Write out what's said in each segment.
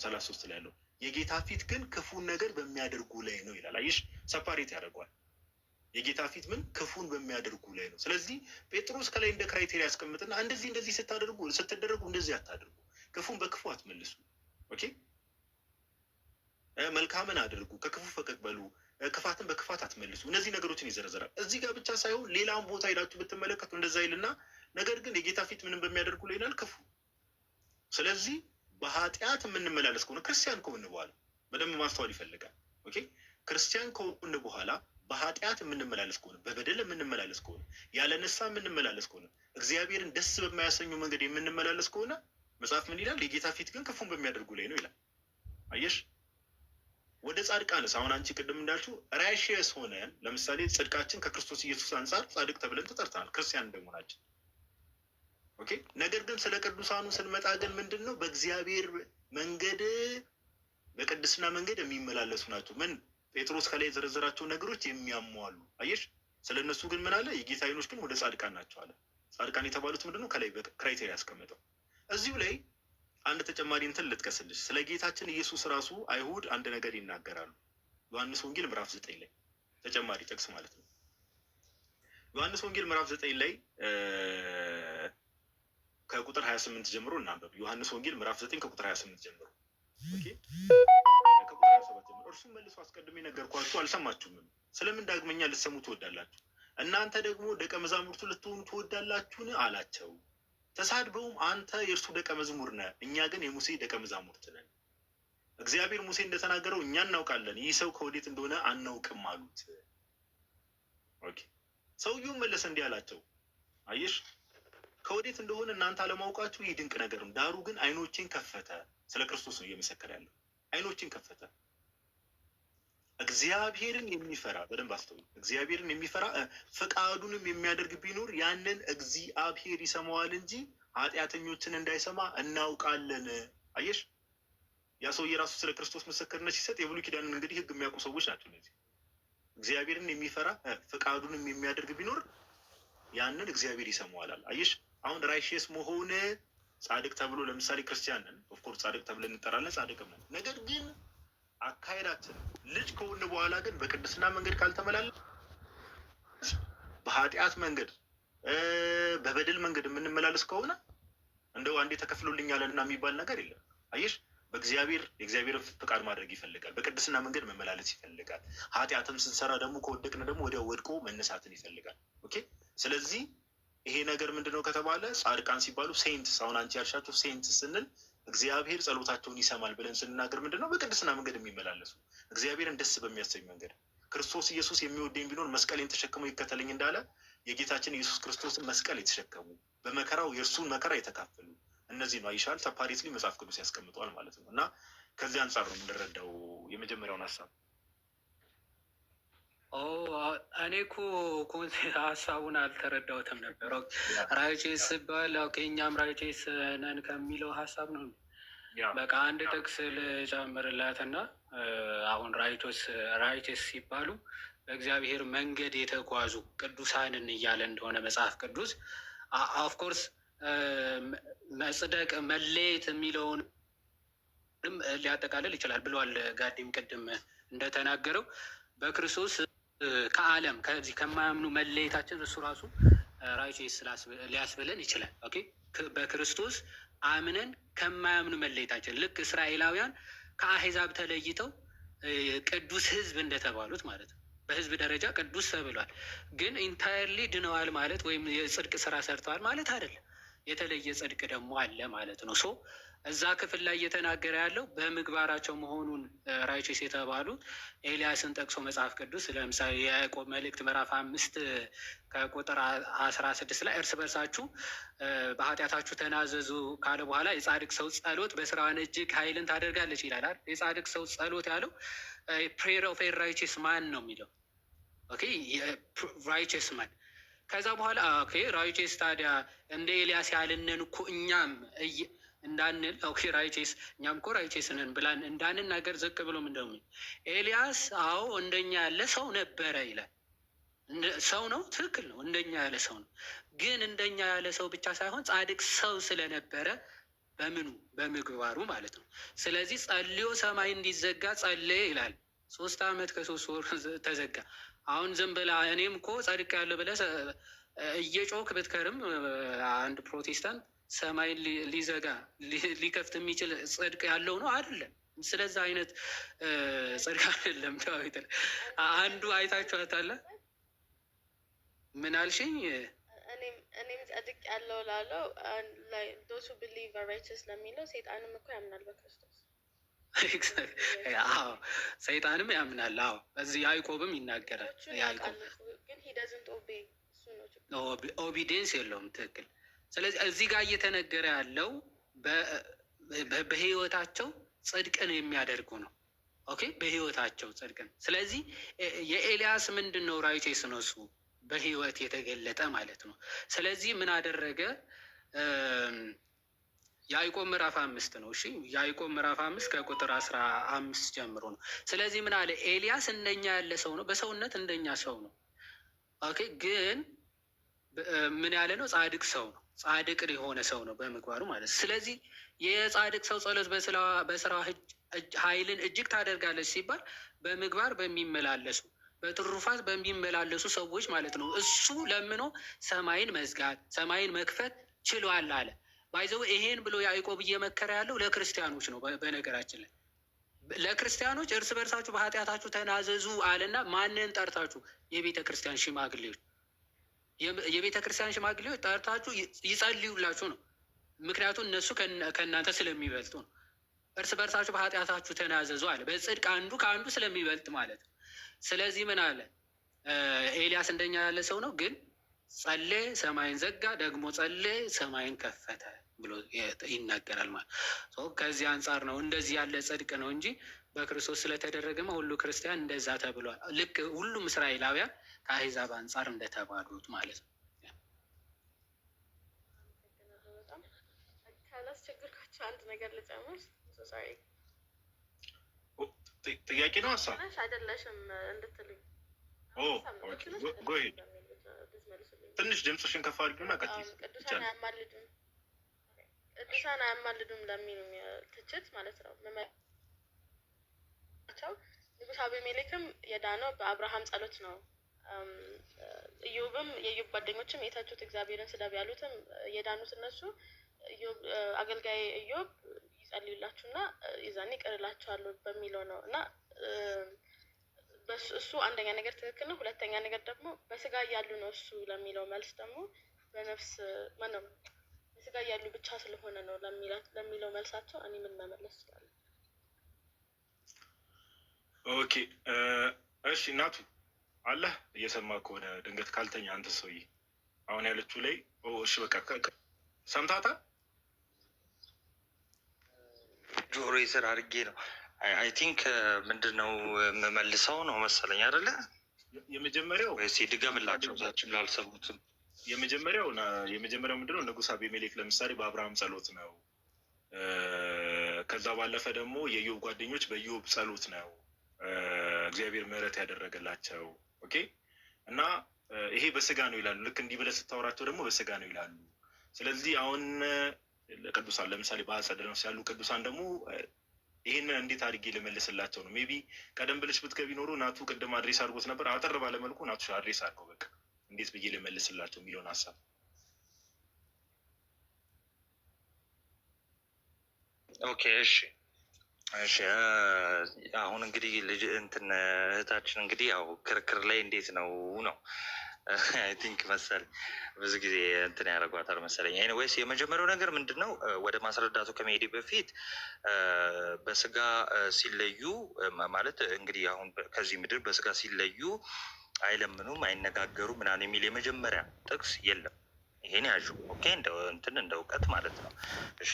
33 ላይ ያለው የጌታ ፊት ግን ክፉን ነገር በሚያደርጉ ላይ ነው ይላል። አየሽ ሰፓሬት ያደርገዋል። የጌታ ፊት ምን ክፉን በሚያደርጉ ላይ ነው። ስለዚህ ጴጥሮስ ከላይ እንደ ክራይቴሪያ ያስቀምጥና እንደዚህ ስትደረጉ እንደዚህ አታድርጉ፣ ክፉን በክፉ አትመልሱ፣ ኦኬ መልካምን አድርጉ፣ ከክፉ ፈቀቅ በሉ፣ ክፋትን በክፋት አትመልሱ። እነዚህ ነገሮችን ይዘረዘራል። እዚህ ጋር ብቻ ሳይሆን ሌላም ቦታ ሄዳችሁ ብትመለከቱ እንደዛ ይልና፣ ነገር ግን የጌታ ፊት ምንም በሚያደርጉ ላይ ይላል ክፉ። ስለዚህ በኃጢአት የምንመላለስ ከሆነ ክርስቲያን ከሆነ በኋላ በደንብ ማስተዋል ይፈልጋል። ኦኬ ክርስቲያን ከሆነ በኋላ በኃጢአት የምንመላለስ ከሆነ በበደል የምንመላለስ ከሆነ ያለ ንስሐ የምንመላለስ ከሆነ እግዚአብሔርን ደስ በማያሰኙ መንገድ የምንመላለስ ከሆነ መጽሐፍ ምን ይላል? የጌታ ፊት ግን ክፉን በሚያደርጉ ላይ ነው ይላል። አየሽ ወደ ጻድቃንስ አሁን አንቺ ቅድም እንዳልሽው ራይሺየስ ሆነን ለምሳሌ ጽድቃችን ከክርስቶስ ኢየሱስ አንጻር ጻድቅ ተብለን ተጠርተናል ክርስቲያን እንደመሆናችን። ኦኬ ነገር ግን ስለ ቅዱሳኑ ስንመጣ ግን ምንድን ነው? በእግዚአብሔር መንገድ በቅድስና መንገድ የሚመላለሱ ናቸው። ምን ጴጥሮስ ከላይ የዘረዘራቸው ነገሮች የሚያሟሉ። አየሽ ስለ እነሱ ግን ምን አለ? የጌታ ዓይኖች ግን ወደ ጻድቃን ናቸው አለ። ጻድቃን የተባሉት ምንድን ነው? ከላይ በክራይቴሪያ ያስቀመጠው። እዚሁ ላይ አንድ ተጨማሪ እንትን ልጥቀስልሽ። ስለ ጌታችን ኢየሱስ ራሱ አይሁድ አንድ ነገር ይናገራሉ። ዮሐንስ ወንጌል ምዕራፍ 9 ላይ ተጨማሪ ጥቅስ ማለት ነው። ዮሐንስ ወንጌል ምዕራፍ 9 ላይ ከቁጥር 28 ጀምሮ እናንበብ። ዮሐንስ ወንጌል ምዕራፍ 9 ከቁጥር 28 ጀምሮ ኦኬ ከቁጥር 27 ጀምሮ እርሱም መልሶ አስቀድሜ ነገርኳችሁ አልሰማችሁም፣ ስለምን ዳግመኛ ልትሰሙ ትወዳላችሁ? እናንተ ደግሞ ደቀ መዛሙርቱ ልትሆኑ ትወዳላችሁን አላቸው። ተሳድበውም አንተ የእርሱ ደቀ መዝሙር ነህ፣ እኛ ግን የሙሴ ደቀ መዛሙርት ነን። እግዚአብሔር ሙሴ እንደተናገረው እኛ እናውቃለን፣ ይህ ሰው ከወዴት እንደሆነ አናውቅም አሉት። ኦኬ ሰውየው መለሰ እንዲህ አላቸው፣ አየሽ ከወዴት እንደሆነ እናንተ አለማውቃችሁ ይህ ድንቅ ነገር ነው። ዳሩ ግን ዓይኖቼን ከፈተ። ስለ ክርስቶስ ነው እየመሰከረ ያለው። ዓይኖቼን ከፈተ። እግዚአብሔርን የሚፈራ በደንብ አስተውሉ። እግዚአብሔርን የሚፈራ ፈቃዱንም የሚያደርግ ቢኖር ያንን እግዚአብሔር ይሰማዋል እንጂ ኃጢአተኞችን እንዳይሰማ እናውቃለን። አየሽ ያ ሰውዬ ራሱ ስለ ክርስቶስ ምስክርነት ሲሰጥ የብሉይ ኪዳንን እንግዲህ ሕግ የሚያውቁ ሰዎች ናቸው እነዚህ። እግዚአብሔርን የሚፈራ ፈቃዱንም የሚያደርግ ቢኖር ያንን እግዚአብሔር ይሰማዋል። አየሽ አሁን ራይሺየስ መሆን ጻድቅ ተብሎ ለምሳሌ ክርስቲያንን ኦፍኮርስ ጻድቅ ተብለን እንጠራለን፣ ጻድቅም ነን። ነገር ግን አካሄዳችን ልጅ ከሆነ በኋላ ግን በቅድስና መንገድ ካልተመላለስ በኃጢአት መንገድ በበደል መንገድ የምንመላለስ ከሆነ እንደው አንዴ ተከፍሎልኛልና የሚባል ነገር የለም። አየሽ የእግዚአብሔርን ፍቃድ ማድረግ ይፈልጋል። በቅድስና መንገድ መመላለስ ይፈልጋል። ኃጢአትም ስንሰራ ደግሞ ከወደቅን ደግሞ ወዲያው ወድቆ መነሳትን ይፈልጋል። ኦኬ ስለዚህ ይሄ ነገር ምንድነው ከተባለ ጻድቃን ሲባሉ ሴንትስ፣ አሁን አንቺ ያልሻቸው ሴንትስ ስንል እግዚአብሔር ጸሎታቸውን ይሰማል ብለን ስንናገር ምንድነው በቅድስና መንገድ የሚመላለሱ እግዚአብሔርን ደስ በሚያሰኝ መንገድ። ክርስቶስ ኢየሱስ የሚወደኝ ቢኖር መስቀሌን ተሸክሞ ይከተለኝ እንዳለ የጌታችን ኢየሱስ ክርስቶስን መስቀል የተሸከሙ በመከራው የእርሱን መከራ የተካፈሉ እነዚህ ነው አይሻል ሰፓሬትሊ መጽሐፍ ቅዱስ ያስቀምጠዋል ማለት ነው። እና ከዚህ አንጻር ነው የምንረዳው የመጀመሪያውን ሀሳብ። እኔ እኮ ሀሳቡን አልተረዳሁትም ነበር። ራይቼስ ሲባል እኛም ራይቼስ ነን ከሚለው ሀሳብ ነው። በቃ አንድ ጥቅስ ልጨምርላትና አሁን ራይቼስ ሲባሉ በእግዚአብሔር መንገድ የተጓዙ ቅዱሳንን እያለ እንደሆነ መጽሐፍ ቅዱስ ኦፍኮርስ መጽደቅ መለየት የሚለውን ሊያጠቃልል ይችላል ብሏል። ጋዲም ቅድም እንደተናገረው በክርስቶስ ከዓለም ከዚህ ከማያምኑ መለየታችን እሱ ራሱ ራይቼስ ሊያስብለን ይችላል። ኦኬ በክርስቶስ አምነን ከማያምኑ መለየታችን ልክ እስራኤላውያን ከአሕዛብ ተለይተው ቅዱስ ሕዝብ እንደተባሉት ማለት ነው። በሕዝብ ደረጃ ቅዱስ ተብሏል። ግን ኢንታየርሊ ድነዋል ማለት ወይም የጽድቅ ስራ ሰርተዋል ማለት አይደለም። የተለየ ጽድቅ ደግሞ አለ ማለት ነው። እዛ ክፍል ላይ እየተናገረ ያለው በምግባራቸው መሆኑን ራይቼስ የተባሉት ኤልያስን ጠቅሶ መጽሐፍ ቅዱስ ለምሳሌ የያዕቆብ መልእክት ምዕራፍ 5 ከቁጥር 16 ላይ እርስ በርሳችሁ በኃጢአታችሁ ተናዘዙ ካለ በኋላ የጻድቅ ሰው ጸሎት በስራዋን እጅግ ኃይልን ታደርጋለች ይላል። የጻድቅ ሰው ጸሎት ያለው ፕሬየር ኦፍ ኤ ራይቼስ ማን ነው የሚለው። ኦኬ ራይቼስ ማን ከዛ በኋላ ኦኬ ራይቼስ ታዲያ እንደ ኤልያስ ያልነን እኮ እኛም እንዳንል ኦኬ ራይቼስ እኛም እኮ ራይቼስ ነን ብላን እንዳንናገር ዝቅ ብሎ ምንድነው ኤልያስ አዎ እንደኛ ያለ ሰው ነበረ ይላል። ሰው ነው፣ ትክክል ነው፣ እንደኛ ያለ ሰው ነው። ግን እንደኛ ያለ ሰው ብቻ ሳይሆን ጻድቅ ሰው ስለነበረ በምኑ በምግባሩ ማለት ነው። ስለዚህ ጸልዮ ሰማይ እንዲዘጋ ጸለየ ይላል። 3 ዓመት ከ3 ወር ተዘጋ። አሁን ዝም ብላ እኔም እኮ ጸድቅ ያለው ብለህ እየጮክ ብትከርም አንድ ፕሮቴስታንት ሰማይን ሊዘጋ ሊከፍት የሚችል ጽድቅ ያለው ነው አይደለም። ስለዛ አይነት ጽድቅ አይደለም። ዳዊት አንዱ አይታችኋታል። ምን አልሽኝ? እኔም ጸድቅ ያለው ላለው ዶሱ ብሊቭ ራይቸስ ለሚለው ሰይጣንም እኮ ያምናል በክርስቶስ። አዎ ሰይጣንም ያምናል። አዎ እዚህ ያዕቆብም ይናገራል። ያዕቆብ ግን ሂደዝንት ኦቢዲየንስ የለውም። ትክክል። ስለዚህ እዚህ ጋር እየተነገረ ያለው በህይወታቸው ጽድቅን የሚያደርጉ ነው። ኦኬ፣ በህይወታቸው ጽድቅን። ስለዚህ የኤልያስ ምንድን ነው ራይቴስ ነው እሱ በህይወት የተገለጠ ማለት ነው። ስለዚህ ምን አደረገ? ያዕቆብ ምዕራፍ 5 ነው። እሺ ያዕቆብ ምዕራፍ 5 ከቁጥር 15 ጀምሮ ነው። ስለዚህ ምን አለ? ኤልያስ እንደኛ ያለ ሰው ነው፣ በሰውነት እንደኛ ሰው ነው። ኦኬ፣ ግን ምን ያለ ነው? ጻድቅ ሰው ነው። ጻድቅ የሆነ ሰው ነው በምግባሩ ማለት። ስለዚህ የጻድቅ ሰው ጸሎት በስራ ኃይልን እጅግ ታደርጋለች ሲባል በምግባር በሚመላለሱ በትሩፋት በሚመላለሱ ሰዎች ማለት ነው። እሱ ለምኖ ሰማይን መዝጋት ሰማይን መክፈት ችሏል አለ። ባይዘው ይሄን ብሎ ያዕቆብ እየመከረ ያለው ለክርስቲያኖች ነው። በነገራችን ላይ ለክርስቲያኖች እርስ በርሳችሁ በኃጢአታችሁ ተናዘዙ አለና ማንን ጠርታችሁ? የቤተ ክርስቲያን ሽማግሌዎች የቤተ ክርስቲያን ሽማግሌዎች ጠርታችሁ ይጸልዩላችሁ ነው። ምክንያቱም እነሱ ከእናንተ ስለሚበልጡ ነው። እርስ በርሳችሁ በኃጢአታችሁ ተናዘዙ አለ። በጽድቅ አንዱ ከአንዱ ስለሚበልጥ ማለት ነው። ስለዚህ ምን አለ? ኤልያስ እንደኛ ያለ ሰው ነው፣ ግን ጸለየ ሰማይን ዘጋ፣ ደግሞ ጸለየ ሰማይን ከፈተ ብሎ ይናገራል ማለት ነው። ከዚህ አንጻር ነው እንደዚህ ያለ ጽድቅ ነው እንጂ በክርስቶስ ስለተደረገማ ሁሉ ክርስቲያን እንደዛ ተብሏል። ልክ ሁሉም እስራኤላውያን ከአሕዛብ አንጻር እንደተባሉት ማለት ነው። ካላስቸገርኳቸው አንድ ነገር ልጨምር። ጥያቄ ነው ሀሳብ አይደለሽም እንድትልኝ ትንሽ ድምፅሽን ከፍ አድርጊውና ቀጥይ። ቅዱሳን አያማልዱም ለሚሉ ትችት ማለት ነው መመቸው ንጉሥ አቤሜሌክም የዳነው በአብርሃም ጸሎት ነው። ኢዮብም የኢዮብ ጓደኞችም የታቹት እግዚአብሔርን ስደብ ያሉትም የዳኑት እነሱ አገልጋይ ኢዮብ ይጸልዩላችሁና ይዛኔ ይቀርላችኋለሁ በሚለው ነው። እና እሱ አንደኛ ነገር ትክክል ነው። ሁለተኛ ነገር ደግሞ በስጋ እያሉ ነው እሱ ለሚለው መልስ ደግሞ በነፍስ ማነው በስጋ እያሉ ብቻ ስለሆነ ነው ለሚለው መልሳቸው እኔ ምን መመለስ ይችላል? ኦኬ እሺ እናቱ አለህ እየሰማ ከሆነ ድንገት ካልተኛ አንተ ሰውዬ አሁን ያለችው ላይ እሺ በቃ ሰምታታ ጆሮ ስር አድርጌ ነው አይ ቲንክ ምንድን ነው የምመልሰው ነው መሰለኝ አይደለ? የመጀመሪያው ወይስ ድገምላቸው ዛችን ላልሰሙትም። የመጀመሪያው ምንድነው ንጉሥ አቤሜሌክ ለምሳሌ በአብርሃም ጸሎት ነው። ከዛ ባለፈ ደግሞ የኢዮብ ጓደኞች በኢዮብ ጸሎት ነው እግዚአብሔር ምሕረት ያደረገላቸው። ኦኬ እና ይሄ በስጋ ነው ይላሉ። ልክ እንዲህ ብለህ ስታወራቸው ደግሞ በስጋ ነው ይላሉ። ስለዚህ አሁን ቅዱሳን ለምሳሌ በአጸደ ነፍስ ያሉ ቅዱሳን ደግሞ ይህንን እንዴት አድርጌ ልመልስላቸው ነው? ሜቢ ቀደም ብለሽ ብትገቢ ኖሮ ናቱ ቅድም አድሬስ አድርጎት ነበር። አጠር ባለመልኩ ናቱ አድሬስ አድርገው በቃ እንዴት ብዬ ልመልስላቸው የሚለውን ሀሳብ። ኦኬ እሺ እሺ። አሁን እንግዲህ ልጅ እህታችን እንግዲህ ያው ክርክር ላይ እንዴት ነው አይ ቲንክ መሰለኝ ብዙ ጊዜ ያደርጓታል መሰለኝ። ኤኒዌይስ የመጀመሪያው ነገር ምንድን ነው ወደ ማስረዳቱ ከመሄዴ በፊት በስጋ ሲለዩ ማለት እንግዲህ አሁን ከዚህ ምድር በስጋ ሲለዩ አይለምኑም፣ አይነጋገሩ ምናምን የሚል የመጀመሪያ ጥቅስ የለም። ይሄን ያዡ። ኦኬ እንደ እውቀት ማለት ነው። እሺ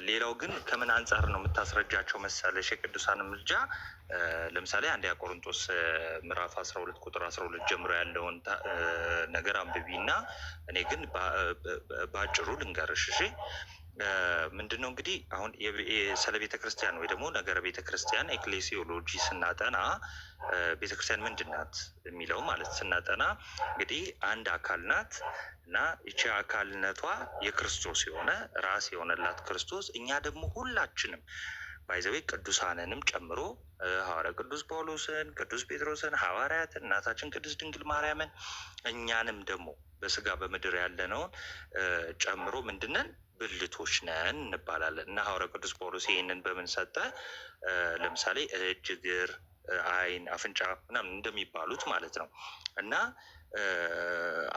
ሌላው ግን ከምን አንጻር ነው የምታስረጃቸው መሰለሽ? የቅዱሳን ምልጃ ለምሳሌ አንደኛ ቆሮንቶስ ምዕራፍ 12 ቁጥር 12 ጀምሮ ያለውን ነገር አንብቢ እና እኔ ግን በአጭሩ ልንገርሽ። እሺ ምንድን ነው እንግዲህ አሁን ስለ ቤተ ክርስቲያን ወይ ደግሞ ነገረ ቤተ ክርስቲያን ኤክሌሲዮሎጂ ስናጠና ቤተ ክርስቲያን ምንድን ናት የሚለው ማለት ስናጠና እንግዲህ አንድ አካል ናት እና ይቺ አካልነቷ የክርስቶስ የሆነ ራስ የሆነላት ክርስቶስ፣ እኛ ደግሞ ሁላችንም ባይዘዌ ቅዱሳንንም ጨምሮ ሐዋርያ ቅዱስ ጳውሎስን፣ ቅዱስ ጴጥሮስን፣ ሐዋርያትን፣ እናታችን ቅድስት ድንግል ማርያምን እኛንም ደግሞ በስጋ በምድር ያለነውን ጨምሮ ምንድነን ብልቶች ነን እንባላለን። እና ሐዋርያ ቅዱስ ጳውሎስ ይህንን በምን ሰጠ? ለምሳሌ እጅ፣ እግር፣ ዓይን፣ አፍንጫ ምናምን እንደሚባሉት ማለት ነው። እና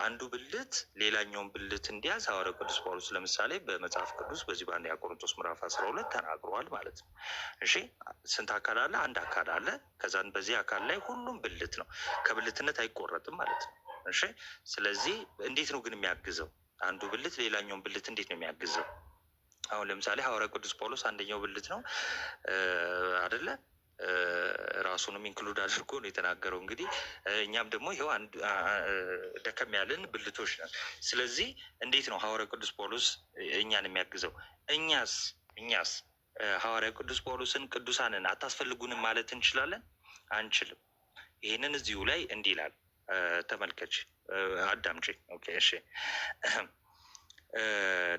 አንዱ ብልት ሌላኛውን ብልት እንዲያዝ ሐዋርያ ቅዱስ ጳውሎስ ለምሳሌ በመጽሐፍ ቅዱስ በዚህ በአንደኛ ቆሮንቶስ ምዕራፍ 12 ተናግሯል ማለት ነው። እሺ ስንት አካል አለ? አንድ አካል አለ። ከዛን በዚህ አካል ላይ ሁሉም ብልት ነው፣ ከብልትነት አይቆረጥም ማለት ነው። እሺ ስለዚህ እንዴት ነው ግን የሚያግዘው? አንዱ ብልት ሌላኛውን ብልት እንዴት ነው የሚያግዘው? አሁን ለምሳሌ ሐዋርያ ቅዱስ ጳውሎስ አንደኛው ብልት ነው አይደለ? ራሱንም ኢንክሉድ አድርጎ ነው የተናገረው። እንግዲህ እኛም ደግሞ ይኸው ደከም ያለን ብልቶች ነን። ስለዚህ እንዴት ነው ሐዋርያ ቅዱስ ጳውሎስ እኛን የሚያግዘው? እኛስ ሐዋርያ ቅዱስ ጳውሎስን ቅዱሳንን አታስፈልጉንም ማለት እንችላለን? አንችልም። ይህንን እዚሁ ላይ እንዲህ ይላል፣ ተመልከች፣ አዳምጪ። ኦኬ እሺ።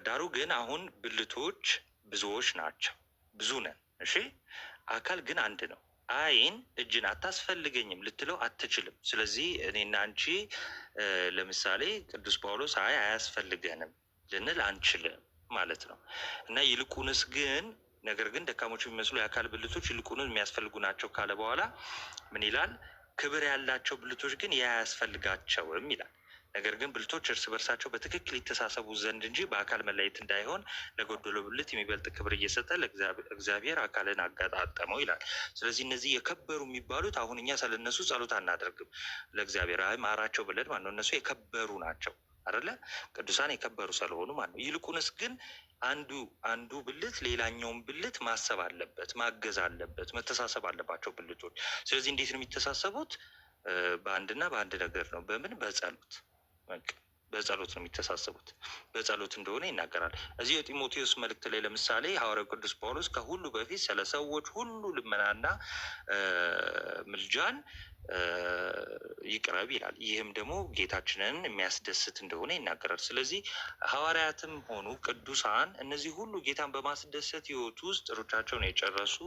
ዳሩ ግን አሁን ብልቶች ብዙዎች ናቸው፣ ብዙ ነን። እሺ አካል ግን አንድ ነው። ዓይን እጅን አታስፈልገኝም ልትለው አትችልም። ስለዚህ እኔና አንቺ ለምሳሌ ቅዱስ ጳውሎስ አያስፈልገንም ልንል አንችልም ማለት ነው። እና ይልቁንስ ግን ነገር ግን ደካሞች የሚመስሉ የአካል ብልቶች ይልቁንስ የሚያስፈልጉ ናቸው ካለ በኋላ ምን ይላል? ክብር ያላቸው ብልቶች ግን ያስፈልጋቸውም ይላል። ነገር ግን ብልቶች እርስ በርሳቸው በትክክል ይተሳሰቡ ዘንድ እንጂ በአካል መለየት እንዳይሆን ለጎደሎ ብልት የሚበልጥ ክብር እየሰጠ ለእግዚአብሔር አካልን አጋጣጠመው ይላል። ስለዚህ እነዚህ የከበሩ የሚባሉት አሁን እኛ ስለነሱ ጸሎት አናደርግም ለእግዚአብሔር ማራቸው ብለን ማለት ነው። እነሱ የከበሩ ናቸው አይደለ? ቅዱሳን የከበሩ ስለሆኑ ማለት ነው። ይልቁንስ ግን አንዱ ብልት ሌላኛውን ብልት ማሰብ አለበት፣ ማገዝ አለበት፣ መተሳሰብ አለባቸው ብልቶች። ስለዚህ እንዴት ነው የሚተሳሰቡት? በአንድና በአንድ ነገር ነው። በምን? በጸሎት። በጸሎት ነው የሚተሳሰቡት። በጸሎት እንደሆነ ይናገራል። እዚህ የጢሞቴዎስ መልእክት ላይ ለምሳሌ ሐዋርያው ቅዱስ ጳውሎስ ከሁሉ በፊት ስለ ሰዎች ሁሉ ልመናና ምልጃን ይቅረብ ይላል። ይህም ደግሞ ጌታችንን የሚያስደስት እንደሆነ ይናገራል። ስለዚህ ሐዋርያትም ሆኑ ቅዱሳን እነዚህ ሁሉ ጌታን በማስደሰት ሕይወት ውስጥ ሩጫቸውን የጨረሱ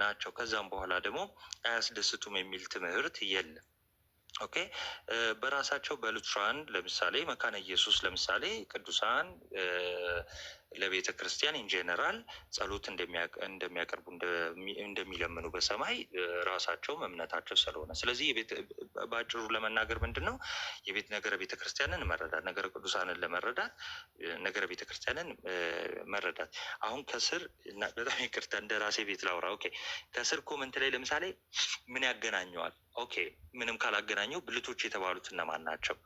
ናቸው። ከዛም በኋላ ደግሞ አያስደስቱም የሚል ትምህርት የለም። ኦኬ በራሳቸው በሉትራን ለምሳሌ መካነ ኢየሱስ ለምሳሌ ቅዱሳን ለቤተ ክርስቲያን ኢንጀነራል ጸሎት እንደሚያቀርቡ እንደሚለምኑ በሰማይ ራሳቸውም እምነታቸው ስለሆነ፣ ስለዚህ በአጭሩ ለመናገር ምንድን ነው ነገረ ቤተ ክርስቲያንን መረዳት፣ ነገረ ቅዱሳንን ለመረዳት ነገረ ቤተ ክርስቲያንን መረዳት። አሁን ከስር በጣም ይቅርታ እንደ ራሴ ቤት ላውራ። ኦኬ ከስር ኮመንት ላይ ለምሳሌ ምን ያገናኘዋል? ኦኬ ምንም ካላገናኘው ብልቶች የተባሉት እነማን ናቸው?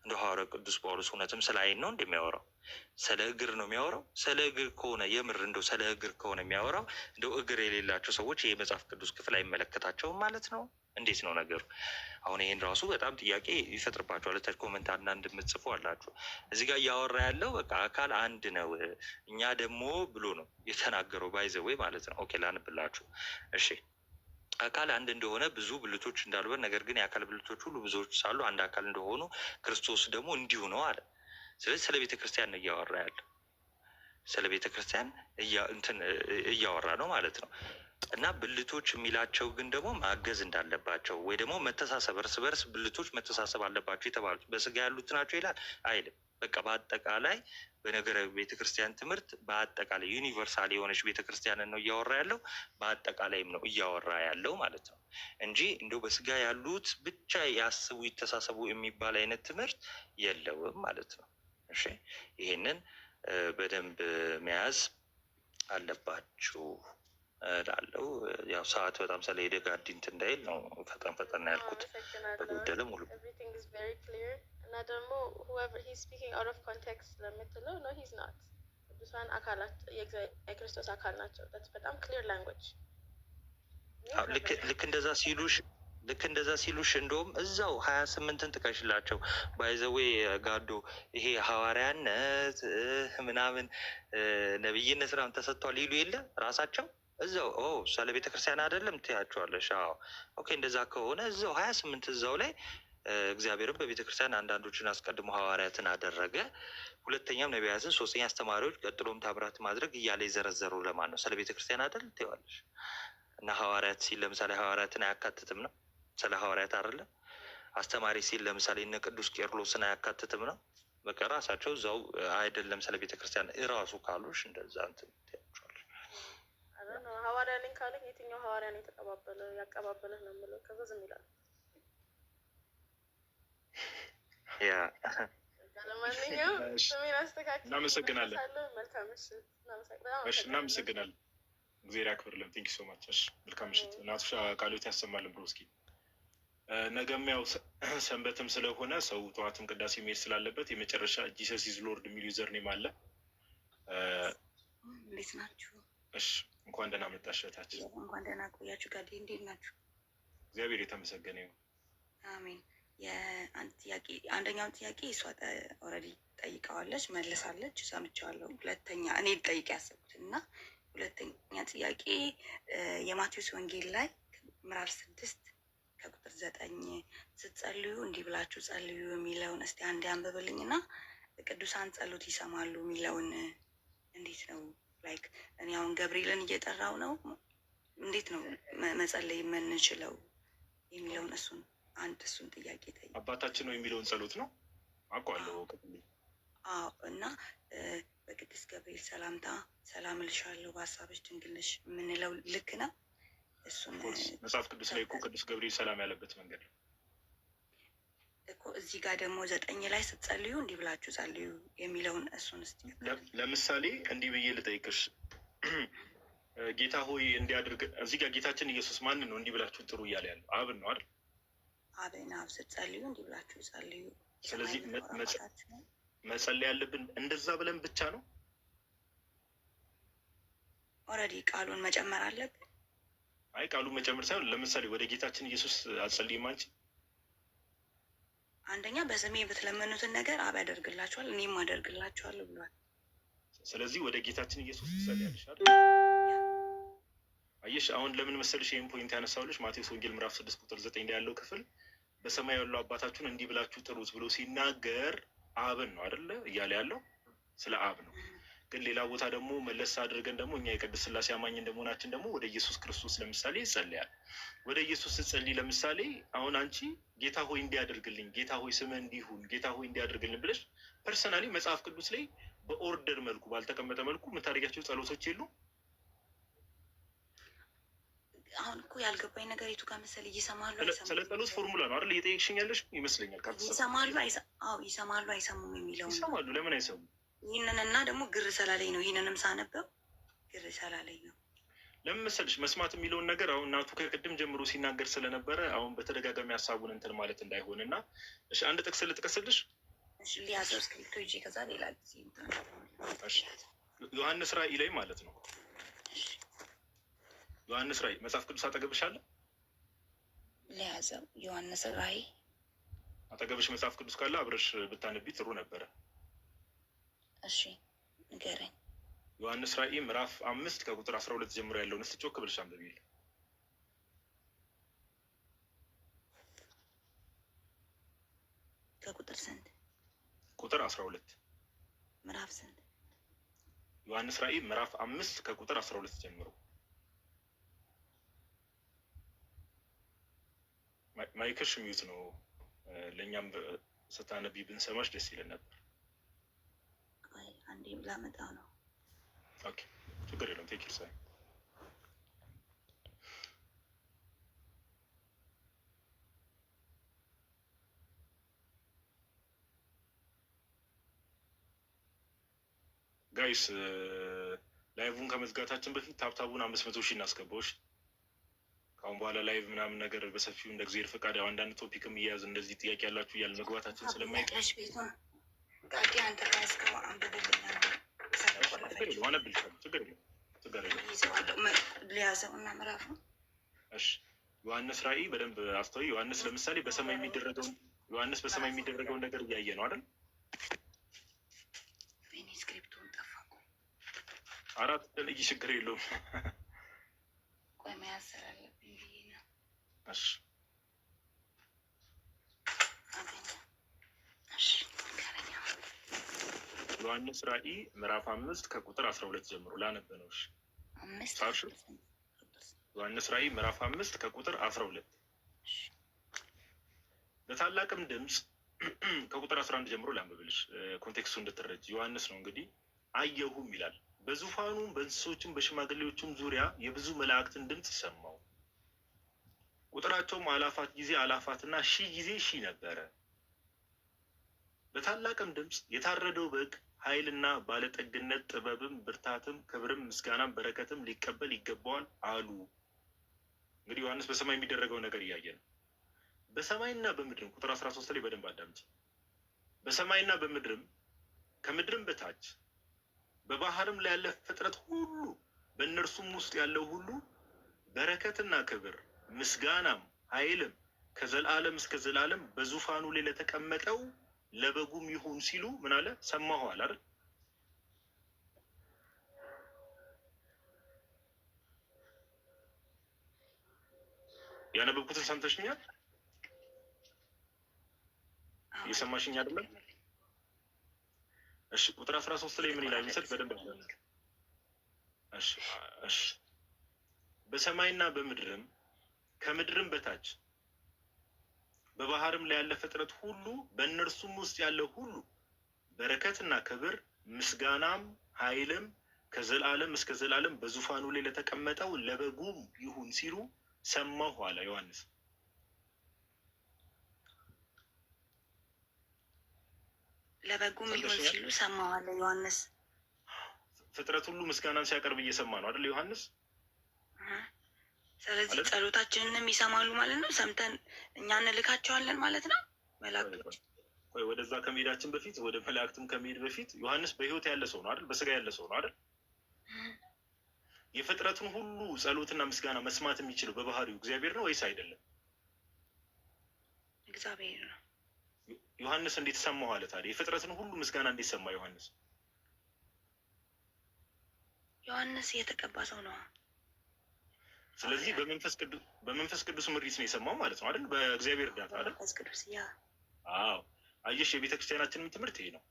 እንደ ሐዋርያው ቅዱስ ጳውሎስ እውነትም ስለ ዓይን ነው እንደሚያወራው? ስለ እግር ነው የሚያወራው? ስለ እግር ከሆነ የምር እንደው ስለ እግር ከሆነ የሚያወራው እንደው እግር የሌላቸው ሰዎች ይህ መጽሐፍ ቅዱስ ክፍል አይመለከታቸውም ማለት ነው? እንዴት ነው ነገሩ? አሁን ይህን ራሱ በጣም ጥያቄ ይፈጥርባቸዋል። ለታች ኮመንት አንዳንድ የምትጽፉ አላችሁ። እዚህ ጋር እያወራ ያለው በቃ አካል አንድ ነው እኛ ደግሞ ብሎ ነው የተናገረው። ባይዘዌ ማለት ነው። ኦኬ ላንብላችሁ። እሺ አካል አንድ እንደሆነ ብዙ ብልቶች እንዳሉበት፣ ነገር ግን የአካል ብልቶች ሁሉ ብዙዎች ሳሉ አንድ አካል እንደሆኑ ክርስቶስ ደግሞ እንዲሁ ነው አለ። ስለዚህ ስለ ቤተ ክርስቲያን ነው እያወራ ያለው። ስለ ቤተ ክርስቲያን እያወራ ነው ማለት ነው። እና ብልቶች የሚላቸው ግን ደግሞ ማገዝ እንዳለባቸው ወይ ደግሞ መተሳሰብ፣ እርስ በርስ ብልቶች መተሳሰብ አለባቸው የተባሉት በስጋ ያሉት ናቸው ይላል አይልም። በቃ በአጠቃላይ በነገረ ቤተክርስቲያን ትምህርት በአጠቃላይ ዩኒቨርሳል የሆነች ቤተክርስቲያንን ነው እያወራ ያለው። በአጠቃላይም ነው እያወራ ያለው ማለት ነው እንጂ እንደው በስጋ ያሉት ብቻ ያስቡ ይተሳሰቡ የሚባል አይነት ትምህርት የለውም ማለት ነው። እሺ ይሄንን በደንብ መያዝ አለባችሁ ላለው ያው ሰዓት በጣም ስለሄደ ጋዲንት እንዳይል ነው ፈጠን ያልኩት። በጎደለ ሙሉ እና ደግሞ whoever he's speaking out of context ለምትለው no he's not ቅዱሳን አካላት የክርስቶስ አካል ናቸው። that's በጣም clear language። ልክ እንደዛ ሲሉሽ ልክ እንደዛ ሲሉሽ እንደውም እዛው 28ን ጥቀሽላቸው ባይዘዌ ጋዶ ይሄ ሐዋርያነት ምናምን ነብይነት ምናምን ተሰጥቷል ይሉ የለ ራሳቸው እዛው ስለ ቤተ ክርስቲያን አይደለም ትያቸዋለሽ። ኦኬ እንደዛ ከሆነ እዛው 28 እዛው ላይ እግዚአብሔርም በቤተ ክርስቲያን አንዳንዶችን አስቀድሞ ሐዋርያትን አደረገ፣ ሁለተኛም ነቢያትን፣ ሶስተኛ አስተማሪዎች፣ ቀጥሎም ታምራት ማድረግ እያለ የዘረዘሩ ለማን ነው? ስለ ቤተ ክርስቲያን አይደል ትይዋለሽ። እና ሐዋርያት ሲል ለምሳሌ ሐዋርያትን አያካትትም ነው? ስለ ሐዋርያት አይደለም። አስተማሪ ሲል ለምሳሌ እነ ቅዱስ ቄርሎስን አያካትትም ነው? በቃ ራሳቸው እዛው አይደለም ስለ ቤተ ክርስቲያን እራሱ ካሉሽ እንደዛ እንትን ትያቸዋለሽ። ሐዋርያ ነኝ ካለ የትኛው ሐዋርያ ነው የተቀባበለ ያቀባበለህ ነው የምለው። ከዛ ዝም ይላል። ያ ለማንኛውም ስሜን አስተካክል። እናመሰግናለን። መልካም ምሽት። እናመሰግናለን። እግዚአብሔር ያክብርልን። ቴንክ ሶ ማች። እሺ መልካም ምሽት። እናቶች ቃሎት ያሰማልን ብሎ እስኪ ነገም ያው ሰንበትም ስለሆነ ሰው ጠዋትም ቅዳሴ መሄድ ስላለበት የመጨረሻ ጂሰስ ኢዝ ሎርድ የሚል ዩዘር ኔም አለ። እንዴት ናችሁ? እሺ እንኳን ደህና መጣሽ እህታችን። እንኳን ደህና ቆያችሁ። ጋዴ እንዴት ናችሁ? እግዚአብሔር የተመሰገነ ይሁን። አሜን። አንደኛውን ጥያቄ እሷ ኦልሬዲ ጠይቀዋለች መልሳለች፣ ሰምቼዋለሁ። ሁለተኛ እኔ ልጠይቅ ያሰብኩት እና ሁለተኛ ጥያቄ የማቴዎስ ወንጌል ላይ ምዕራፍ 6 ከቁጥር 9 ስትጸልዩ እንዲህ ብላችሁ ጸልዩ የሚለውን እስቲ አንዴ አንብብልኝ እና ቅዱሳን ጸሎት ይሰማሉ የሚለውን እንዴት ነው? ላይክ እኔ አሁን ገብርኤልን እየጠራው ነው፣ እንዴት ነው መጸለይ የምንችለው የሚለውን እሱን ጥያቄ ጠይቅ። አባታችን ነው የሚለውን ጸሎት ነው አውቀዋለሁ። አዎ እና በቅዱስ ገብርኤል ሰላምታ ሰላም እልሻለሁ በሀሳብሽ ድንግል ነሽ የምንለው ልክ ነው? እሱን መጽሐፍ ቅዱስ ላይ እኮ ቅዱስ ገብርኤል ሰላም ያለበት መንገድ ነው እኮ። እዚህ ጋር ደግሞ 9 ላይ ስትጸልዩ እንዲህ ብላችሁ ጸልዩ የሚለውን እሱን እስቲ ለምሳሌ እንዲህ ብዬ ልጠይቅሽ። ጌታ ሆይ እንዲያድርግ እዚህ ጋር ጌታችን ኢየሱስ ማንን ነው እንዲህ ብላችሁ ጥሩ እያለ ያለው? አብን ነው አይደል? አብን ስትጸልዩ እንዲህ ብላችሁ ጸልዩ። ስለዚህ መጸለይ ያለብን እንደዛ ብለን ብቻ ነው? ኦልሬዲ ቃሉን መጨመር አለብን? አይ ቃሉን መጨመር ሳይሆን ለምሳሌ ወደ ጌታችን ኢየሱስ አትጸልይም አንቺ? አንደኛ በስሜ የምትለመኑትን ነገር አብ ያደርግላችኋል እኔም አደርግላችኋለሁ ብሏል። ስለዚህ ወደ ጌታችን ኢየሱስ ትጸልያለሽ አይደል? አየሽ አሁን ለምን መሰልሽ ይህን ፖይንት ያነሳውልሽ? ማቴዎስ ወንጌል ምዕራፍ 6 ቁጥር 9 ላይ ያለው ክፍል በሰማይ ያለው አባታችሁን እንዲህ ብላችሁ ጥሩት ብሎ ሲናገር አብን ነው አይደለ እያለ ያለው? ስለ አብ ነው። ግን ሌላ ቦታ ደግሞ መለስ አድርገን ደግሞ እኛ የቅድስት ሥላሴ አማኝ እንደመሆናችን ደግሞ ወደ ኢየሱስ ክርስቶስ ለምሳሌ ይጸልያል። ወደ ኢየሱስ ስትጸልይ ለምሳሌ አሁን አንቺ ጌታ ሆይ እንዲያደርግልኝ፣ ጌታ ሆይ ስምህ እንዲሁን፣ ጌታ ሆይ እንዲያደርግልኝ ብለሽ ፐርሰናሊ መጽሐፍ ቅዱስ ላይ በኦርደር መልኩ ባልተቀመጠ መልኩ የምታደርጊያቸው ጸሎቶች የሉ? አሁን እኮ ያልገባኝ ነገር የቱ ጋር መሰለኝ ይሰማሉ ስለ ጸሎት ፎርሙላ ነው አይደል እየጠየቅሽኝ ያለሽ ይመስለኛል። ይሰማሉ አይሰሙም የሚለው ይሰማሉ። ለምን አይሰሙም? ይህንን እና ደግሞ ግር ስላለኝ ነው። ይህንንም ሳነበው ግር ስላለኝ ነው። ለምን መሰልሽ መስማት የሚለውን ነገር አሁን እናቱ ከቅድም ጀምሮ ሲናገር ስለነበረ አሁን በተደጋጋሚ ሀሳቡን እንትን ማለት እንዳይሆን እና እሺ አንድ ጥቅስ ልጥቀስልሽ። ሊያዘው እስክሪፕቶ ይዤ ከዛ ሌላ ጊዜ ዮሐንስ ራእይ ላይ ማለት ነው። ዮሐንስ ራእይ መጽሐፍ ቅዱስ አጠገብሽ አለ? ሊያዘው ዮሐንስ ራእይ አጠገብሽ መጽሐፍ ቅዱስ ካለ አብረሽ ብታነቢ ጥሩ ነበረ። እሺ ንገረኝ። ዮሐንስ ራእይ ምዕራፍ 5 ከቁጥር 12 ጀምሮ ያለውን እስቲ ጮክ ብለሽ አንብቢ። ከቁጥር ስንት? ቁጥር 12 ምዕራፍ ስንት? ዮሐንስ ራእይ ምዕራፍ 5 ከቁጥር 12 ጀምሮ። ማይክሽ ሚዩት ነው። ለእኛም ስታነቢ ብንሰማሽ ደስ ይለን ነበር። አንዴ ላመጣው ነው። ኦኬ ችግር የለም። ቴክ ዩር ታይም። ጋይስ ላይቭን ከመዝጋታችን በፊት ታብታቡን 500 ሺህ እናስገባዎች። ከአሁን በኋላ ላይቭ ምናምን ነገር በሰፊው እንደ እግዚአብሔር ፈቃድ አንዳንድ ቶፒክም እያያዝ እንደዚህ ጥያቄ ያላችሁ እያለ መግባታችን ስለማይቀር ሊያዘው እና ምዕራፍ ነው። እሺ ዮሐንስ ራእይ በደንብ አስተውይ። ዮሐንስ ለምሳሌ በሰማይ የሚደረገውን ነገር እያየ ነው አይደል? ስክሪፕቱን ጠፋ። አራት ቀን ችግር የለውም። ቆይ መያዝ ስላለብኝ ብዬ ነው። እሺ ዮሐንስ ራእይ ምዕራፍ 5 ከቁጥር 12 ጀምሮ ላነብ ነው። እሺ ዮሐንስ ራእይ ምዕራፍ 5 ከቁጥር 12 በታላቅም ድምፅ ከቁጥር 11 ጀምሮ ላንብብልሽ ኮንቴክስቱ እንድትረጅ። ዮሐንስ ነው እንግዲህ አየሁም ይላል፣ በዙፋኑም በእንስሶችም በሽማግሌዎችም ዙሪያ የብዙ መላእክትን ድምፅ ሰማሁ። ቁጥራቸውም አላፋት ጊዜ አላፋትና ሺህ ጊዜ ሺህ ነበረ። በታላቅም ድምፅ የታረደው በግ ኃይልና ባለጠግነት፣ ጥበብም፣ ብርታትም፣ ክብርም፣ ምስጋናም፣ በረከትም ሊቀበል ይገባዋል አሉ። እንግዲህ ዮሐንስ በሰማይ የሚደረገው ነገር እያየ ነው። በሰማይና በምድርም ቁጥር 13 ላይ በደንብ አዳምጪ። በሰማይና በምድርም ከምድርም በታች በባህርም ላይ ያለ ፍጥረት ሁሉ በእነርሱም ውስጥ ያለው ሁሉ በረከትና ክብር ምስጋናም ኃይልም ከዘላለም እስከ ዘላለም በዙፋኑ ላይ ለተቀመጠው ለበጉም ይሁን ሲሉ ምን አለ? ሰማኋል አይደል? ያነበብኩትን ሰምተሽኛል? እየሰማሽኝ አይደለም? እሺ ቁጥር 13 ላይ ምን ይላል መሰል? በደንብ እሺ በሰማይና በምድርም ከምድርም በታች በባህርም ላይ ያለ ፍጥረት ሁሉ በእነርሱም ውስጥ ያለው ሁሉ በረከትና ክብር ምስጋናም ኃይልም ከዘላለም እስከ ዘላለም በዙፋኑ ላይ ለተቀመጠው ለበጉም ይሁን ሲሉ ሰማሁ አለ ዮሐንስ። ለበጉም ይሁን ሲሉ ሰማሁ አለ ዮሐንስ። ፍጥረት ሁሉ ምስጋናን ሲያቀርብ እየሰማ ነው አይደል ዮሐንስ? ስለዚህ ጸሎታችንንም ይሰማሉ ማለት ነው። ሰምተን እኛ እንልካቸዋለን ማለት ነው መላእክቶች። ቆይ ወደዛ ከመሄዳችን በፊት ወደ መላእክትም ከመሄድ በፊት ዮሐንስ በህይወት ያለ ሰው ነው አይደል? በስጋ ያለ ሰው ነው አይደል? የፍጥረትን ሁሉ ጸሎትና ምስጋና መስማት የሚችለው በባህሪው እግዚአብሔር ነው ወይስ አይደለም? እግዚአብሔር ነው። ዮሐንስ እንዴት ሰማሁ አለ ታዲያ? የፍጥረትን ሁሉ ምስጋና እንዴት ሰማ ዮሐንስ? ዮሐንስ የተቀባ ሰው ነው። ስለዚህ በመንፈስ ቅዱስ ምሪት ነው የሰማው ማለት ነው አይደል? በእግዚአብሔር እርዳታ አይደል? መንፈስ ቅዱስ ያ። አዎ አየሽ፣ የቤተክርስቲያናችንም ትምህርት ይሄ ነው።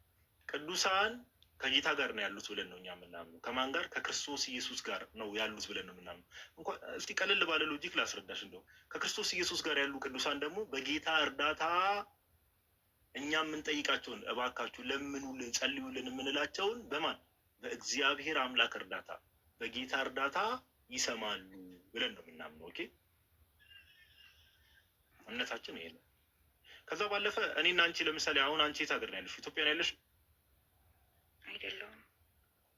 ቅዱሳን ከጌታ ጋር ነው ያሉት ብለን ነው እኛ የምናምነው። ከማን ጋር? ከክርስቶስ ኢየሱስ ጋር ነው ያሉት ብለን ነው የምናምነው። እንኳን እስቲ ቀለል ባለ ሎጂክ ላስረዳሽ። እንደው ከክርስቶስ ኢየሱስ ጋር ያሉ ቅዱሳን ደግሞ በጌታ እርዳታ እኛ የምንጠይቃቸውን እባካችሁ ለምኑልን፣ ጸልዩልን የምንላቸውን በማን? በእግዚአብሔር አምላክ እርዳታ በጌታ እርዳታ ይሰማሉ ብለን ነው የምናምነው። ኦኬ፣ እምነታችን ይሄ ነው። ከዛ ባለፈ እኔና አንቺ ለምሳሌ አሁን አንቺ የት ሀገር ነው ያለሽ? ኢትዮጵያ ነው ያለሽ? አይደለሁም፣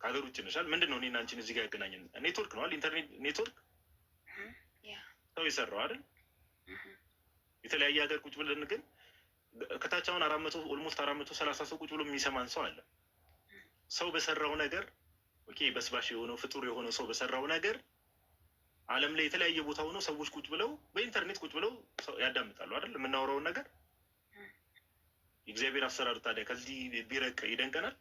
ከሀገር ውጭ ነሻል። ምንድን ነው እኔና አንቺን እዚህ ጋር ያገናኘን? ኔትወርክ ነው አይደል? ኢንተርኔት ኔትወርክ ሰው የሰራው አይደል? የተለያየ ሀገር ቁጭ ብለን ግን ከታች አሁን 430 ሰው ቁጭ ብሎ የሚሰማን ሰው አለ። ሰው በሰራው ነገር ኦኬ፣ በስባሽ የሆነው ፍጡር የሆነው ሰው በሰራው ነገር ዓለም ላይ የተለያየ ቦታ ሆነው ሰዎች ቁጭ ብለው በኢንተርኔት ቁጭ ብለው ያዳምጣሉ አይደል? የምናወራውን ነገር። የእግዚአብሔር አሰራር ታዲያ ከዚህ ቢረቅ ይደንቀናል።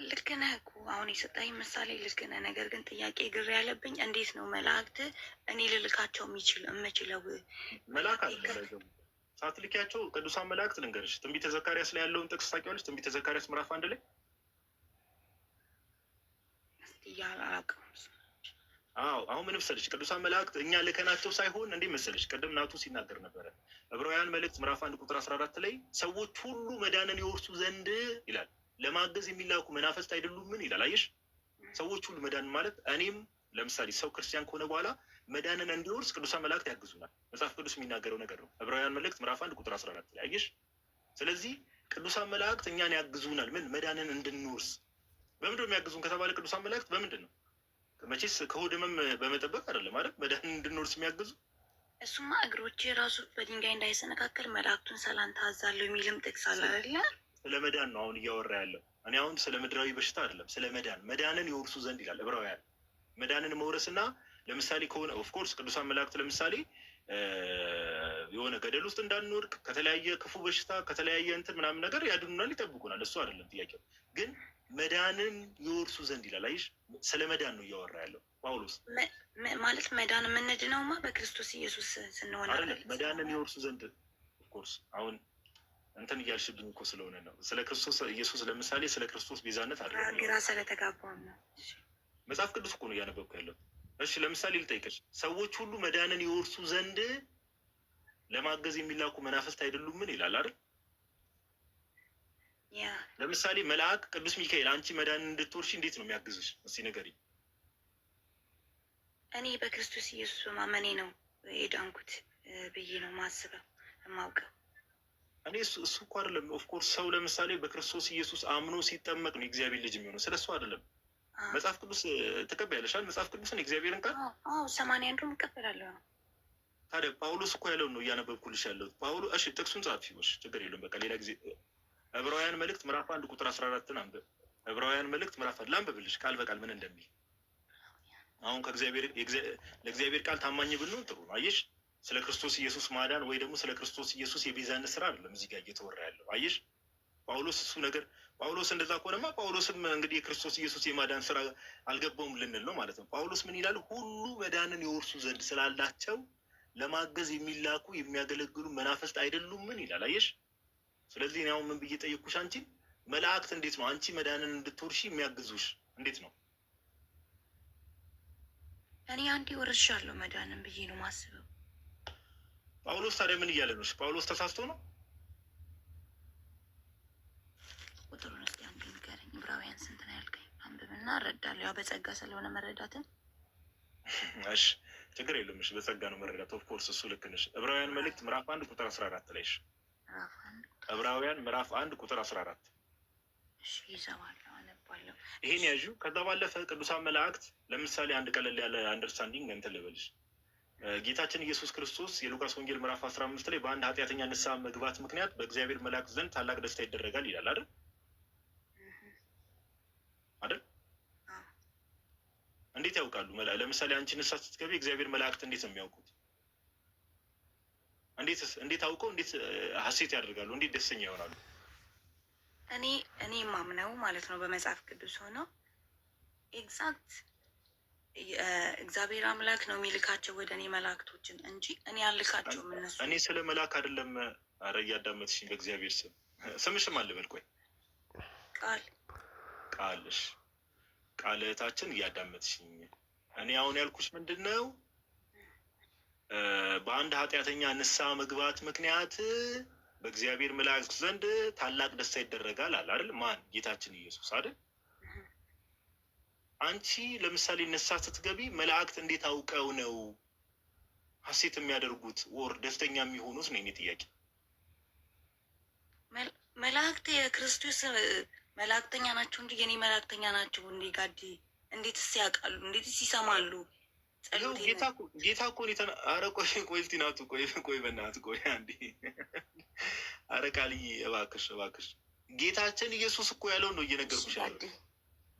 ልክ ነህ እኮ አሁን የሰጠኝ ምሳሌ ልክ ነህ። ነገር ግን ጥያቄ ግር ያለብኝ እንዴት ነው መላእክት እኔ ልልካቸው የምችለው? መላክ አለ ሳትልኪያቸው ቅዱሳን መላእክት ልንገርሽ፣ ትንቢተ ዘካርያስ ላይ ያለውን ጥቅስ ታውቂዋለሽ? ትንቢተ ዘካርያስ ምዕራፍ 1 ላይ አዎ። አሁን ምን መሰለሽ ቅዱሳን መላእክት እኛ ልከናቸው ሳይሆን እንዴ መሰለሽ፣ ቅድም ናቱ ሲናገር ነበረ። ዕብራውያን መልእክት ምዕራፍ 1 ቁጥር 14 ላይ ሰዎች ሁሉ መዳንን ይወርሱ ዘንድ ይላል ለማገዝ የሚላኩ መናፍስት አይደሉምን ይላል። አየሽ፣ ሰዎች ሁሉ መዳን ማለት እኔም ለምሳሌ ሰው ክርስቲያን ከሆነ በኋላ መዳንን እንዲወርስ ቅዱሳን መላእክት ያግዙናል። መጽሐፍ ቅዱስ የሚናገረው ነገር ነው። ዕብራውያን መልእክት ምዕራፍ 1 ቁጥር 14 ላይ አየሽ። ስለዚህ ቅዱሳን መላእክት እኛን ያግዙናል። ምን? መዳንን እንድንወርስ። በምንድን ነው የሚያግዙን ከተባለ ቅዱሳን መላእክት በምንድን ነው? መቼስ ከሆድ ህመም በመጠበቅ አይደለም አይደል? መዳንን እንድንወርስ የሚያግዙ። እሱማ እግሮቼ ራሱ በድንጋይ እንዳይሰነካከል መላእክቱን ሰላምታ አዛለሁ የሚልም ጥቅስ አለ አይደለ? ስለ መዳን ነው አሁን እያወራ ያለው። እኔ አሁን ስለ ምድራዊ በሽታ አይደለም፣ ስለ መዳንን የወርሱ ዘንድ ይላል ዕብራውያን። መዳንን መውረስና ለምሳሌ ከሆነ ኦፍኮርስ ቅዱሳን መላእክት ለምሳሌ የሆነ ገደል ውስጥ እንዳንወድቅ ከተለያየ ክፉ በሽታ ከተለያየ እንትን ምናምን ነገር ያድኑናል፣ ይጠብቁናል። እሱ አይደለም ጥያቄው። ግን መዳንን የወርሱ ዘንድ ይላል። አይሽ ስለ መዳን ነው እያወራ ያለው ጳውሎስ። ማለት መዳን የምንድነውማ በክርስቶስ ኢየሱስ ስንሆን አይደለም፣ መዳንን የወርሱ ዘንድ ኦፍኮርስ አሁን እንትን እያልሽብኝ እኮ ስለሆነ ነው። ስለ ክርስቶስ ኢየሱስ ለምሳሌ ስለ ክርስቶስ ቤዛነት አይደለም፣ ግራ ስለተጋባው ነው። መጽሐፍ ቅዱስ እኮ ነው እያነበብኩ ያለው። እሺ ለምሳሌ ልጠይቀሽ፣ ሰዎች ሁሉ መዳንን የወርሱ ዘንድ ለማገዝ የሚላኩ መናፍስት አይደሉም? ምን ይላል አይደል? ለምሳሌ መልአክ ቅዱስ ሚካኤል አንቺ መዳንን እንድትወርሺ እንዴት ነው የሚያግዝሽ? እስኪ ንገሪኝ። እኔ በክርስቶስ ኢየሱስ በማመኔ ነው የዳንኩት ብዬ ነው ማስበው የማውቀው። እኔ እሱ እኮ አይደለም። ኦፍኮርስ ሰው ለምሳሌ በክርስቶስ ኢየሱስ አምኖ ሲጠመቅ ነው የእግዚአብሔር ልጅ የሚሆነው። ስለ እሱ አይደለም። መጽሐፍ ቅዱስ ትቀበያለሻል? መጽሐፍ ቅዱስን የእግዚአብሔርን ቃል 81 እቀበላለሁ። ታዲያ ጳውሎስ እኮ ያለውን ነው እያነበብኩልሽ ያለሁት። ጳውሎስ እሺ ጥቅሱን ጻፊዎች ችግር የለውም። በቃ ሌላ ጊዜ ዕብራውያን መልእክት ምዕራፍ 1 ቁጥር 14 አንብብ። ዕብራውያን መልእክት ምዕራፍ 1 ላንብብልሽ ቃል በቃል ምን እንደሚል። አሁን ለእግዚአብሔር ቃል ታማኝ ብንሆን ጥሩ ነው። አየሽ ስለ ክርስቶስ ኢየሱስ ማዳን ወይ ደግሞ ስለ ክርስቶስ ኢየሱስ የቤዛነት ስራ አይደለም እዚህ ጋር እየተወራ ያለው። አየሽ ጳውሎስ እሱ ነገር ጳውሎስ እንደዛ ከሆነማ ጳውሎስም እንግዲህ የክርስቶስ ኢየሱስ የማዳን ስራ አልገባውም ልንል ነው ማለት ነው። ጳውሎስ ምን ይላል? ሁሉ መዳንን የወርሱ ዘንድ ስላላቸው ለማገዝ የሚላኩ የሚያገለግሉ መናፍስት አይደሉም? ምን ይላል? አየሽ ስለዚህ እኔ አሁን ምን ብዬ ጠየቅኩሽ? አንቺን መላእክት እንዴት ነው አንቺ መዳንን እንድትወርሺ የሚያግዙሽ? እንዴት ነው? እኔ አንዴ ወርሻለሁ መዳንን ብዬ ነው ማስበው። ጳውሎስ ታዲያ ምን እያለ ነው? ጳውሎስ ተሳስቶ ነው? ቁጥሩን እስኪ አንዴ ንገረኝ። ዕብራውያን ስንት ነው ያልከኝ? አንብብና እረዳለሁ። ያው በጸጋ ስለሆነ መረዳትን። እሺ ችግር የለውም። እሺ በጸጋ ነው መረዳት። ኦፍኮርስ እሱ ልክ ነሽ። ዕብራውያን መልእክት ምዕራፍ 1 ቁጥር 14 ላይ እሺ፣ ዕብራውያን ምዕራፍ 1 ቁጥር 14 እሺ፣ ይዘዋለሁ፣ አነባለሁ። ይሄን ያዡ። ከዛ ባለፈ ቅዱሳን መላእክት ለምሳሌ አንድ ቀለል ያለ አንደርስታንዲንግ እንትን ልበልሽ። ጌታችን ኢየሱስ ክርስቶስ የሉቃስ ወንጌል ምዕራፍ 15 ላይ በአንድ ኃጢአተኛ ንስሐ መግባት ምክንያት በእግዚአብሔር መላእክት ዘንድ ታላቅ ደስታ ይደረጋል ይላል አይደል? አይደል? እንዴት ያውቃሉ? ለምሳሌ አንቺ ንስሐ ስትገቢ እግዚአብሔር መላእክት እንዴት ነው የሚያውቁት? እንዴት አውቀው እንዴት ሀሴት ያደርጋሉ? እንዴት ደስተኛ ይሆናሉ? እኔ ማምነው ማለት ነው በመጽሐፍ ቅዱስ ሆነው ኤግዛክት እግዚአብሔር አምላክ ነው የሚልካቸው ወደ እኔ መላእክቶችን እንጂ እኔ አልካቸውም። እነሱ እኔ ስለ መላክ አይደለም። አረ እያዳመጥሽኝ በእግዚአብሔር ስም ስምሽም አልበል። ቆይ ቃልሽ ቃል እህታችን እያዳመጥሽኝ። እኔ አሁን ያልኩሽ ምንድን ነው? በአንድ ኃጢአተኛ ንስሐ መግባት ምክንያት በእግዚአብሔር መላእክት ዘንድ ታላቅ ደስታ ይደረጋል አለ አይደል? ማን? ጌታችን ኢየሱስ አይደል? አንቺ ለምሳሌ ንስሐ ስትገቢ መላእክት እንዴት አውቀው ነው ሀሴት የሚያደርጉት ወር ደስተኛ የሚሆኑት ነው የኔ ጥያቄ። መላእክት የክርስቶስ መላእክተኛ ናቸው እንጂ የኔ መላእክተኛ ናቸው እንዴ? ጋዲ እንዴትስ ያውቃሉ? እንዴትስ ይሰማሉ? ጌታ እኮ አረ ቆይ እስቲ ናቱ ቆይ በእናትህ ቆይ አንዴ። አረ ቃልዬ እባክሽ ጌታችን ኢየሱስ እኮ ያለውን ነው እየነገርኩሽ ያለው።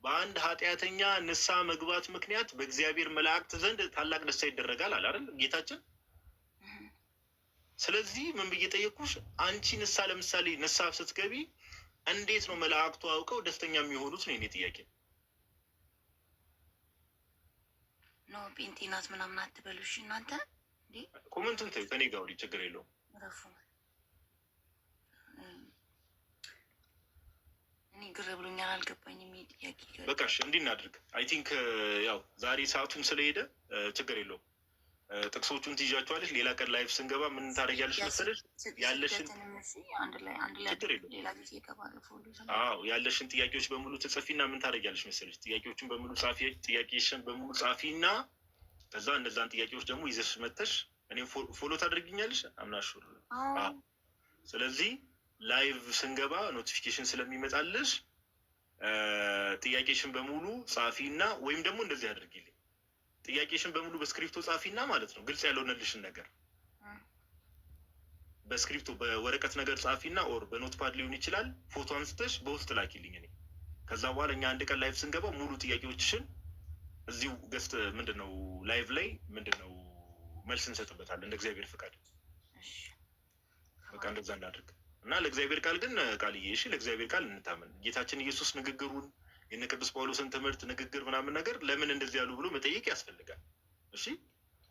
በአንድ ኃጢአተኛ ንስሐ መግባት ምክንያት በእግዚአብሔር መላእክት ዘንድ ታላቅ ደስታ ይደረጋል አለ አይደል ጌታችን? ስለዚህ ምን ብዬ ጠየቅኩሽ? አንቺ ንስሐ ለምሳሌ ንስሐ ስትገቢ እንዴት ነው መላእክቱ አውቀው ደስተኛ የሚሆኑት ነው የኔ ጥያቄ። ኖ ጴንጤናት ምናምን አትበሉሽ እናንተ። ኮመንቱን ተይው፣ ከኔ ጋር ወዲህ ችግር የለውም። እኔ ግር ብሎኛል፣ አልገባኝም ጥያቄ። በቃ እሺ እንዲህ እናድርግ። አይ ቲንክ ያው ዛሬ ሰዓቱም ስለሄደ ችግር የለውም። ጥቅሶቹን ትይዣቸዋለሽ። ሌላ ቀን ላይፍ ስንገባ ምን ታደርጊያለሽ መሰለሽ? ያለሽን ችግር የለውም። አዎ ያለሽን ጥያቄዎች በሙሉ ትጽፊና ምን ታደርጊያለሽ መሰለሽ? ጥያቄዎቹን በሙሉ ጥያቄሽን በሙሉ ጻፊና ከዛ እነዛን ጥያቄዎች ደግሞ ይዘሽ መተሽ እኔም ፎሎ ታደርጊኛለሽ። አምናሹር። ስለዚህ ላይቭ ስንገባ ኖቲፊኬሽን ስለሚመጣልሽ ጥያቄሽን በሙሉ ጻፊና ወይም ደግሞ እንደዚህ አድርጊልኝ። ጥያቄሽን በሙሉ በስክሪፕቶ ጻፊና ማለት ነው ግልጽ ያልሆነልሽን ነገር በስክሪፕቶ በወረቀት ነገር ጻፊና ኦር በኖትፓድ ሊሆን ይችላል ፎቶ አንስተሽ በውስጥ ላኪልኝ እኔ ከዛ በኋላ እኛ አንድ ቀን ላይቭ ስንገባ ሙሉ ጥያቄዎችሽን እዚሁ ገስት ምንድነው ላይቭ ላይ ምንድነው መልስ እንሰጥበታለን እንደ እግዚአብሔር ፍቃድ። በቃ እንደዛ እናድርግ እና ለእግዚአብሔር ቃል ግን ቃልዬ እሺ ለእግዚአብሔር ቃል እንታመን። ጌታችን ኢየሱስ ንግግሩን የነ ቅዱስ ጳውሎስን ትምህርት ንግግር ምናምን ነገር ለምን እንደዚህ ያሉ ብሎ መጠየቅ ያስፈልጋል። እሺ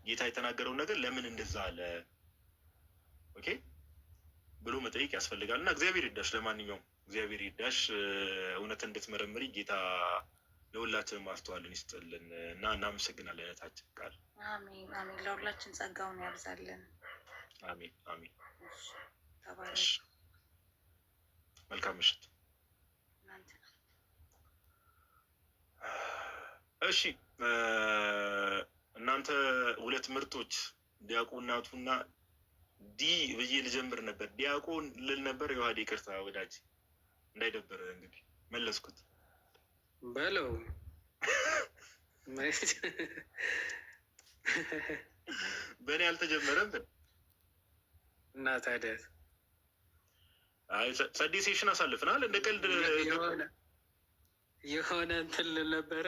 ጌታ የተናገረውን ነገር ለምን እንደዛ አለ ኦኬ ብሎ መጠየቅ ያስፈልጋል። እና እግዚአብሔር ይርዳሽ። ለማንኛውም እግዚአብሔር ይርዳሽ እውነትን እንድትመረምሪ ጌታ ለሁላችንም ማስተዋልን ይስጥልን እና እናመሰግናለን እህታችን ቃል። አሜን አሜን። ለሁላችን ጸጋውን ያብዛልን። አሜን አሜን። ተባረክ። መልካም ምሽት። እሺ እናንተ ሁለት ምርጦች ዲያቆን ናቱና ዲ ብዬ ልጀምር ነበር ዲያቆን ልል ነበር። የዋህድ ይቅርታ ወዳጅ እንዳይደበር እንግዲህ መለስኩት በለው በእኔ አልተጀመረም እና ታዲያ አይ ጸዴ ሴሽን አሳልፈናል እንደ ቀልድ የሆነ እንትን ልል ነበረ